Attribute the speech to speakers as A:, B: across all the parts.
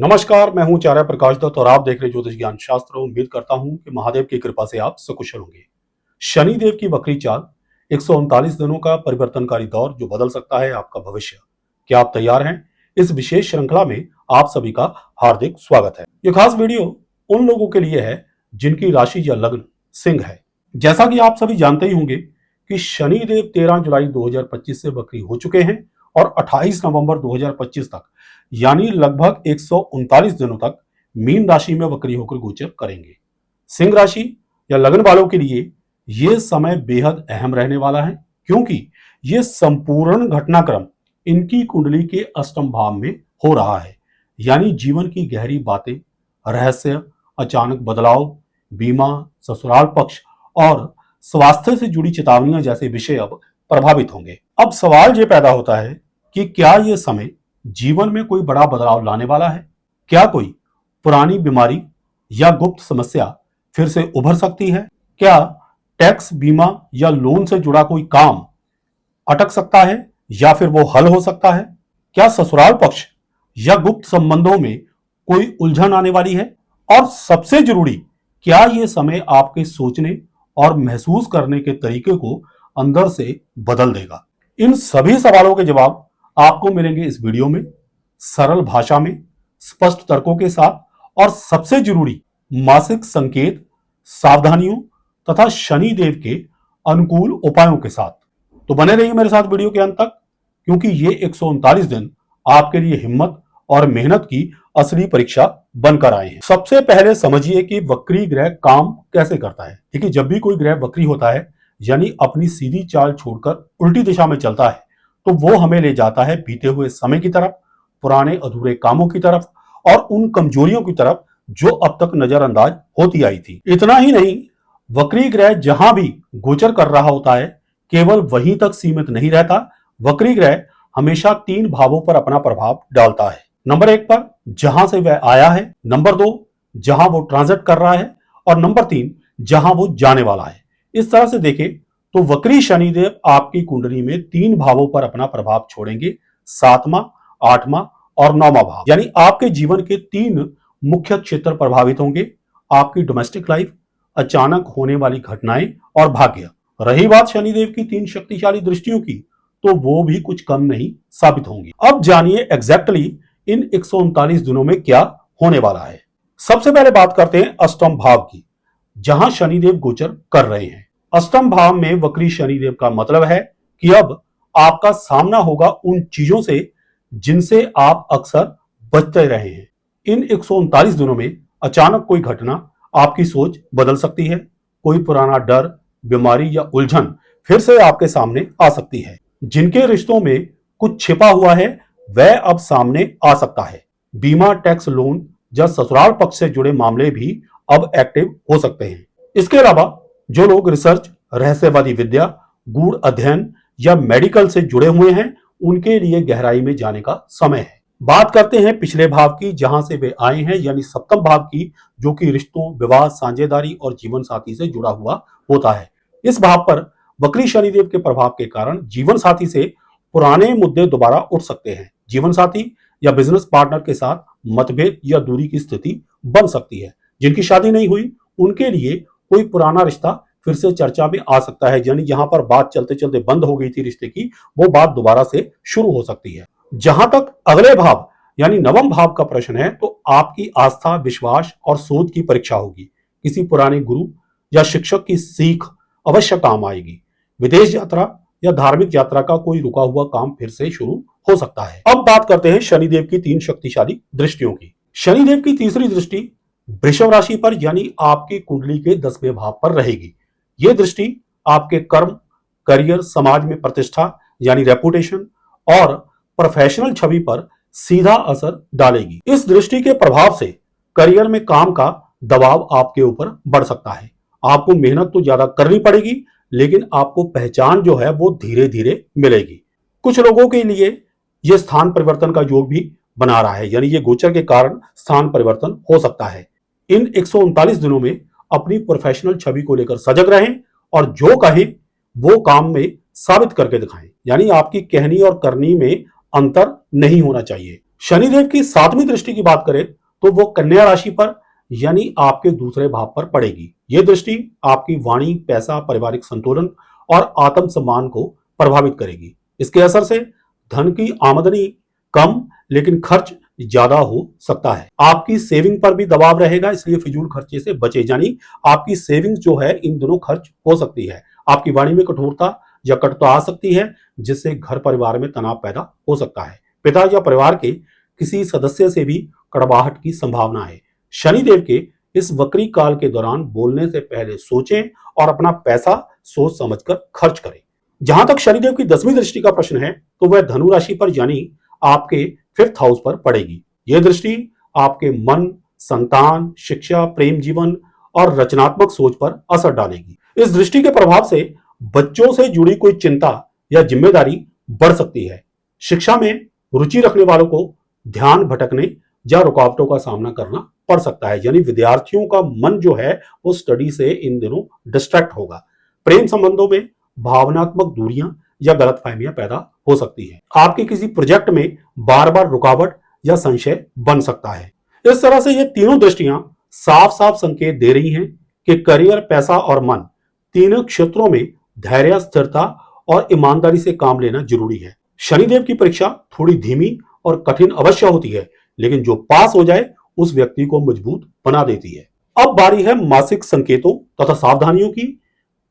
A: नमस्कार, मैं हूं आचार्य प्रकाश दत्त और आप देख रहे ज्योतिष ज्ञान शास्त्र। उम्मीद करता हूं कि महादेव की कृपा से आप सकुशल होंगे। शनि देव की वक्री चाल 139 दिनों का परिवर्तनकारी दौर जो बदल सकता है आपका भविष्य। क्या आप तैयार हैं? इस विशेष श्रृंखला में आप सभी का हार्दिक स्वागत है। यह खास वीडियो उन लोगों के लिए है जिनकी राशि या लग्न सिंह है। जैसा कि आप सभी जानते ही होंगे कि शनि देव 13 जुलाई 2025 से वक्री हो चुके हैं और 28 नवंबर 2025 तक यानी लगभग 139 दिनों तक मीन राशि में वक्री होकर गोचर करेंगे। सिंह राशि या लगन वालों के लिए यह समय बेहद अहम रहने वाला है, क्योंकि यह संपूर्ण घटनाक्रम इनकी कुंडली के अष्टम भाव में हो रहा है। यानी जीवन की गहरी बातें, रहस्य, अचानक बदलाव, बीमा, ससुराल पक्ष और स्वास्थ्य से जुड़ी चेतावनियां जैसे विषय अब प्रभावित होंगे। अब सवाल यह पैदा होता है कि क्या यह समय जीवन में कोई बड़ा बदलाव लाने वाला है? क्या कोई पुरानी बीमारी या गुप्त समस्या फिर से उभर सकती है? क्या टैक्स, बीमा या लोन से जुड़ा कोई काम अटक सकता है या फिर वो हल हो सकता है? क्या ससुराल पक्ष या गुप्त संबंधों में कोई उलझन आने वाली है? और सबसे जरूरी, क्या यह समय आपके सोचने और महसूस करने के तरीके को अंदर से बदल देगा? इन सभी सवालों के जवाब आपको मिलेंगे इस वीडियो में, सरल भाषा में, स्पष्ट तर्कों के साथ और सबसे जरूरी मासिक संकेत, सावधानियों तथा शनि देव के अनुकूल उपायों के साथ। तो बने रहिए मेरे साथ वीडियो के अंत तक, क्योंकि ये 139 दिन आपके लिए हिम्मत और मेहनत की असली परीक्षा बनकर आए हैं। सबसे पहले समझिए कि वक्री ग्रह काम कैसे करता है। देखिए, जब भी कोई ग्रह वक्री होता है यानी अपनी सीधी चाल छोड़कर उल्टी दिशा में चलता है, तो वो हमें ले जाता है बीते हुए समय की तरफ, पुराने अधूरे कामों की तरफ और उन कमजोरियों की तरफ जो अब तक नजरअंदाज होती आई थी। इतना ही नहीं, वक्री ग्रह जहां भी गोचर कर रहा होता है केवल वहीं तक सीमित नहीं रहता। वक्री ग्रह हमेशा 3 भावों पर अपना प्रभाव डालता है। नंबर 1 पर जहां से वह आया है, नंबर 2 जहां वो ट्रांजिट कर रहा है और नंबर 3 जहां वो जाने वाला है। इस तरह से देखें तो वक्री शनिदेव आपकी कुंडली में 3 भावों पर अपना प्रभाव छोड़ेंगे, 7वां, 8वां और 9वां भाव। यानी आपके जीवन के 3 मुख्य क्षेत्र प्रभावित होंगे: आपकी डोमेस्टिक लाइफ, अचानक होने वाली घटनाएं और भाग्य। रही बात शनिदेव की 3 शक्तिशाली दृष्टियों की, तो वो भी कुछ कम नहीं साबित होंगी। अब जानिए एग्जैक्टली इन 139 दिनों में क्या होने वाला है। सबसे पहले बात करते हैं अष्टम भाव की, जहां शनिदेव गोचर कर रहे हैं। अष्टम भाव में वक्री शनिदेव का मतलब है कि अब आपका सामना होगा उन चीजों से जिनसे आप अक्सर बचते रहे हैं। इन 139 दिनों में अचानक कोई घटना आपकी सोच बदल सकती है। कोई पुराना डर, बीमारी या उलझन फिर से आपके सामने आ सकती है। जिनके रिश्तों में कुछ छिपा हुआ है वह अब सामने आ सकता है। बीमा, टैक्स, लोन या ससुराल पक्ष से जुड़े मामले भी अब एक्टिव हो सकते हैं। इसके अलावा जो लोग रिसर्च, रहस्यवादी विद्या, गूढ़ अध्ययन या मेडिकल से जुड़े हुए हैं, उनके लिए गहराई में जाने का समय है। बात करते हैं पिछले भाव की, जहां से वे आए हैं, यानी सप्तम भाव की, जो कि रिश्तों, विवाह, साझेदारी और जीवन साथी से जुड़ा हुआ होता है। इस भाव पर वक्री शनिदेव के प्रभाव के कारण जीवन साथी से पुराने मुद्दे दोबारा उठ सकते हैं। जीवन साथी या बिजनेस पार्टनर के साथ मतभेद या दूरी की स्थिति बन सकती है। जिनकी शादी नहीं हुई उनके लिए कोई पुराना रिश्ता फिर से चर्चा में आ सकता है। यानी जहां पर बात चलते चलते बंद हो गई थी रिश्ते की, वो बात दोबारा से शुरू हो सकती है। जहां तक अगले भाव यानी नवम भाव का प्रश्न है, तो आपकी आस्था, विश्वास और सोच की परीक्षा होगी। किसी पुराने गुरु या शिक्षक की सीख अवश्य काम आएगी। विदेश यात्रा या धार्मिक यात्रा का कोई रुका हुआ काम फिर से शुरू हो सकता है। अब बात करते हैं शनिदेव की 3 शक्तिशाली दृष्टियों की। शनिदेव की तीसरी दृष्टि वृषभ राशि पर यानी आपकी कुंडली के 10वें भाव पर रहेगी। यह दृष्टि आपके कर्म, करियर, समाज में प्रतिष्ठा यानी रेपुटेशन और प्रोफेशनल छवि पर सीधा असर डालेगी। इस दृष्टि के प्रभाव से करियर में काम का दबाव आपके ऊपर बढ़ सकता है। आपको मेहनत तो ज्यादा करनी पड़ेगी, लेकिन आपको पहचान जो है वो धीरे धीरे मिलेगी। कुछ लोगों के लिए यह स्थान परिवर्तन का योग भी बना रहा है, यानी ये गोचर के कारण स्थान परिवर्तन हो सकता है। इन 139 दिनों में अपनी प्रोफेशनल छवि को लेकर सजग रहें और जो कहें वो काम में साबित करके दिखाएं। यानी आपकी कहनी और करनी में अंतर नहीं होना चाहिए। शनिदेव की 7वीं दृष्टि की बात करें तो वो कन्या राशि पर यानी आपके दूसरे भाव पर पड़ेगी। ये दृष्टि आपकी वाणी, पैसा, पारिवारिक संतुलन और आत्मसम्मान को प्रभावित करेगी। इसके असर से धन की आमदनी कम लेकिन खर्च ज्यादा हो सकता है। आपकी सेविंग पर भी दबाव रहेगा, इसलिए फिजूल खर्चे से बचे, यानी आपकी सेविंग जो है इन दिनों खर्च हो सकती है। आपकी वाणी में कठोरता या कटुता आ सकती है, जिससे घर परिवार में तनाव पैदा हो सकता है। पिता या परिवार के किसी सदस्य से भी कड़वाहट की संभावना है। शनिदेव के इस वक्री काल के दौरान बोलने से पहले सोचें और अपना पैसा सोच समझकर खर्च करें। जहां तक शनिदेव की 10वीं दृष्टि का प्रश्न है तो वह धनु राशि पर यानी आपके 5th हाउस पर पड़ेगी। यह दृष्टि आपके मन, संतान, शिक्षा, प्रेम जीवन और रचनात्मक सोच पर असर डालेगी। इस दृष्टि के प्रभाव से बच्चों से जुड़ी कोई चिंता या जिम्मेदारी बढ़ सकती है। शिक्षा में रुचि रखने वालों को ध्यान भटकने या रुकावटों का सामना करना पड़ सकता है, यानी विद्यार्थियों का मन जो है वो स्टडी से इन दिनों डिस्ट्रैक्ट होगा। प्रेम संबंधों में भावनात्मक दूरियां या गलतफहमियां पैदा हो सकती है। आपके किसी प्रोजेक्ट में बार बार रुकावट या संशय बन सकता है। इस तरह से ये तीनों दृष्टियां साफ साफ संकेत दे रही हैं कि करियर, पैसा और मन तीनों क्षेत्रों में धैर्य, स्थिरता और ईमानदारी से काम लेना जरूरी है। शनिदेव की परीक्षा थोड़ी धीमी और कठिन अवश्य होती है, लेकिन जो पास हो जाए उस व्यक्ति को मजबूत बना देती है। अब बारी है मासिक संकेतों तथा सावधानियों की,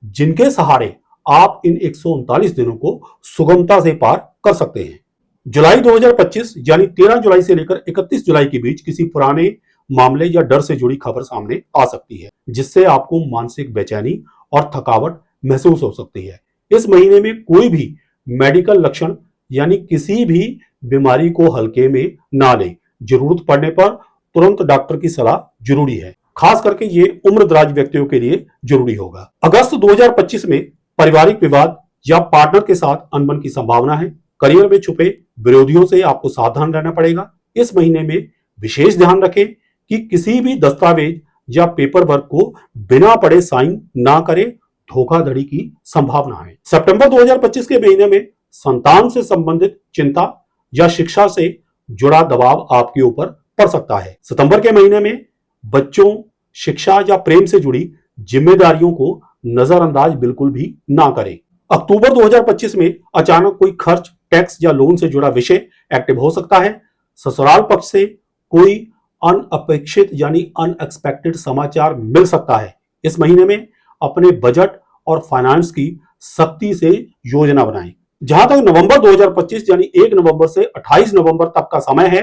A: जिनके सहारे आप इन 139 दिनों को सुगमता से पार कर सकते हैं। जुलाई 2025 यानी 13 जुलाई से लेकर 31 जुलाई के बीच किसी पुराने मामले या डर से जुड़ी खबर सामने आ सकती है, जिससे आपको मानसिक बेचैनी और थकावट महसूस हो सकती है। इस महीने में कोई भी मेडिकल लक्षण यानी किसी भी बीमारी को हल्के में ना लें। जरूरत पड़ने पर तुरंत डॉक्टर की सलाह जरूरी है। खास करके ये उम्रदराज व्यक्तियों के लिए जरूरी होगा। अगस्त 2025 में पारिवारिक विवाद या पार्टनर के साथ अनबन की संभावना है। करियर में छुपे विरोधियों से आपको सावधान रहना पड़ेगा। इस महीने में विशेष ध्यान रखें कि किसी भी दस्तावेज या पेपर वर्क को बिना पढ़े साइन ना करें, धोखाधड़ी की संभावना है। सितंबर 2025 के महीने में संतान से संबंधित चिंता या शिक्षा से जुड़ा दबाव आपके ऊपर पड़ सकता है। सितंबर के महीने में बच्चों, शिक्षा या प्रेम से जुड़ी जिम्मेदारियों को नजरअंदाज बिल्कुल भी ना करें। अक्टूबर 2025 में अचानक कोई खर्च, टैक्स या लोन से जुड़ा विषय एक्टिव हो सकता है। ससुराल पक्ष से कोई अनअपेक्षित यानी अनएक्सपेक्टेड समाचार मिल सकता है। इस महीने में अपने बजट और फाइनेंस की सख्ती से योजना बनाएं। जहां तक नवंबर 2025 यानी 1 नवंबर से 28 नवंबर तक का समय है,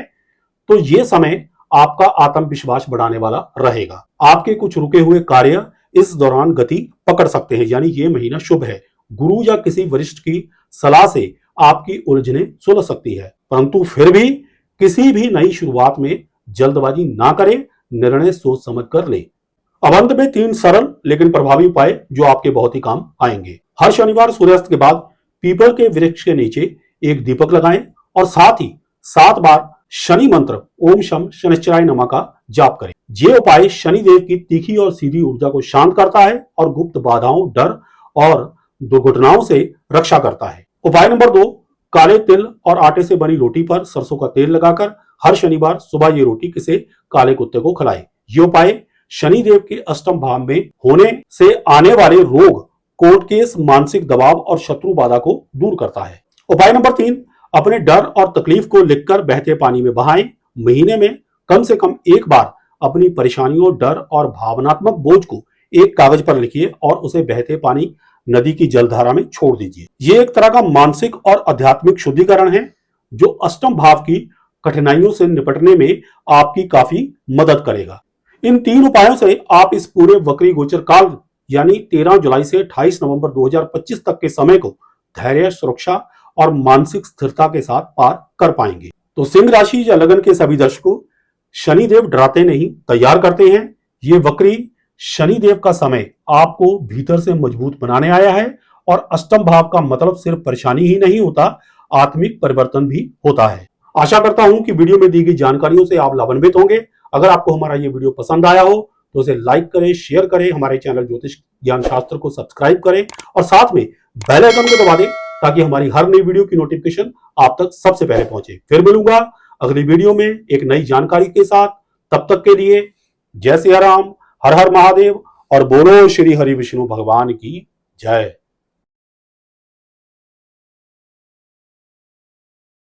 A: तो यह समय आपका आत्मविश्वास बढ़ाने वाला रहेगा। आपके कुछ रुके हुए कार्य इस दौरान गति पकड़ सकते हैं, यानी यह महीना शुभ है। गुरु या किसी वरिष्ठ की सलाह से आपकी उलझने सुलझ सकती है, परंतु फिर भी किसी भी नई शुरुआत में जल्दबाजी ना करें, निर्णय सोच समझ कर लें। अब अंत में 3 सरल लेकिन प्रभावी उपाय जो आपके बहुत ही काम आएंगे। हर शनिवार सूर्यास्त के बाद पीपल के वृक्ष के नीचे एक दीपक लगाएं और साथ ही 7 बार शनि मंत्र ओम शम शनिश्चराय नमः का जाप करें। ये उपाय शनिदेव की तीखी और सीधी ऊर्जा को शांत करता है और गुप्त बाधाओं, डर और दुर्घटनाओं से रक्षा करता है। उपाय नंबर 2, काले तिल और आटे से बनी रोटी पर सरसों का तेल लगाकर हर शनिवार सुबह ये रोटी किसी काले कुत्ते को खिलाएं। ये उपाय शनिदेव के अष्टम भाव में होने से आने वाले रोग, कोर्ट केस, मानसिक दबाव और शत्रु बाधा को दूर करता है। उपाय नंबर 3, अपने डर और तकलीफ को लिखकर बहते पानी में बहाएं। महीने में कम से कम एक बार अपनी परेशानियों, डर और भावनात्मक बोझ को एक कागज पर लिखिए और उसे बहते पानी नदी की जलधारा में छोड़ दीजिए। ये एक तरह का मानसिक और आध्यात्मिक शुद्धिकरण है जो अष्टम भाव की कठिनाइयों से निपटने में आपकी काफी मदद करेगा। इन 3 उपायों से आप इस पूरे वक्री गोचर काल यानी 13 जुलाई से 28 नवंबर 2025 तक के समय को धैर्य, सुरक्षा और मानसिक स्थिरता के साथ पार कर पाएंगे। तो सिंह राशि या लगन के सभी दर्शकों, शनिदेव डराते नहीं, तैयार करते हैं। ये वक्री शनिदेव का समय आपको भीतर से मजबूत बनाने आया है और अष्टम भाव का मतलब सिर्फ परेशानी ही नहीं होता, आत्मिक परिवर्तन भी होता है। आशा करता हूं कि वीडियो में दी गई जानकारियों से आप लाभान्वित होंगे। अगर आपको हमारा ये वीडियो पसंद आया हो तो उसे लाइक करें, शेयर करें, हमारे चैनल ज्योतिष ज्ञान शास्त्र को सब्सक्राइब करें और साथ में बेल आइकन को दबा दें ताकि हमारी हर नई वीडियो की नोटिफिकेशन आप तक सबसे पहले पहुंचे। फिर मिलूंगा अगली वीडियो में एक नई जानकारी के साथ। तब तक के लिए जय सिया राम, हर हर महादेव और बोलो श्री हरि विष्णु भगवान की जय।